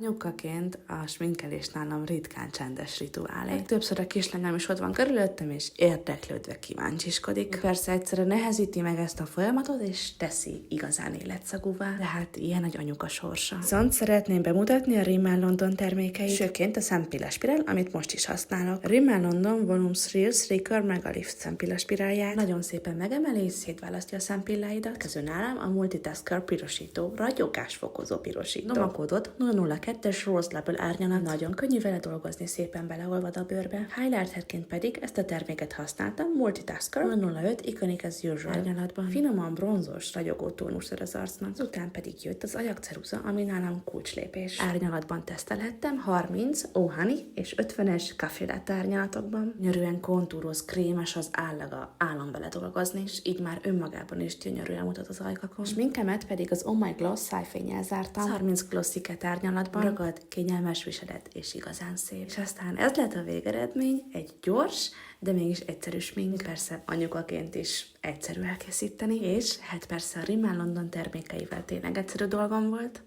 Anyukaként a sminkelés nálam ritkán csendes rituálé. Többször a kislányom is ott van körülöttem, és érdeklődve kíváncsiskodik. Persze egyszerre nehezíti meg ezt a folyamatot, és teszi igazán életszagúvá, de hát ilyen egy anyuka sorsa. Viszont szeretném bemutatni a Rimmel London termékeit, sőként a szempillaszpirál, amit most is használok. A Rimmel London Volume 3 Curl Mega Lift szempillasspirálját nagyon szépen megemeli és szétválasztja a szempilláidat. Közül nálam a Multitasker pirosító, ragyogásfokozó pirosító. Nomakódot 002-es Rose Label árnyalat, nagyon könnyű vele dolgozni, szépen beleolvad a bőrbe. Highlighterként pedig ezt a terméket használtam, Multitasker 005 Iconic as Usual árnyalatban. Finoman bronzos, ragyogó tónusod az arcnak. Azután pedig jött az ajakceruza, ami nálam kulcslépés. Árnyalatban tesztelhettem 30 Oh Honey és 50-es Café Latte árnyalatokban. Gyönyörűen kontúroz, krémes az állaga, állom vele dolgozni, és így már önmagában is gyönyörűen mutat az ajkakon. Sminkemet pedig az Oh My Gloss szájfénnyel zártam. 30 Glossiket árnyalatban, ragad, kényelmes viselet és igazán szép. És aztán ez lett a végeredmény, egy gyors, de mégis egyszerű smink. Persze anyukaként is egyszerű elkészíteni, és hát persze a Rimmel London termékeivel tényleg egyszerű dolgom volt.